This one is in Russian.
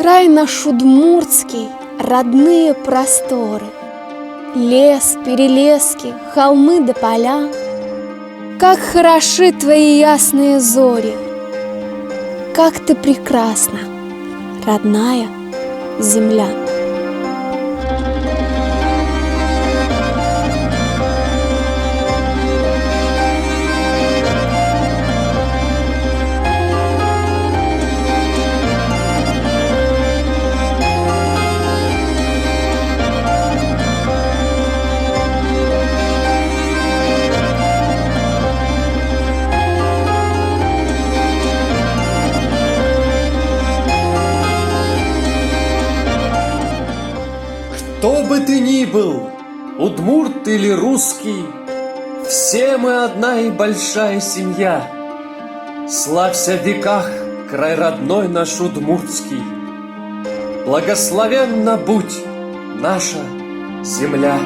Край наш удмуртский, родные просторы, лес, перелески, холмы да поля. Как хороши твои ясные зори, как ты прекрасна, родная земля. Кто бы ты ни был, удмурт или русский, все мы одна и большая семья. Славься в веках, край родной наш удмуртский, благословенна будь наша земля.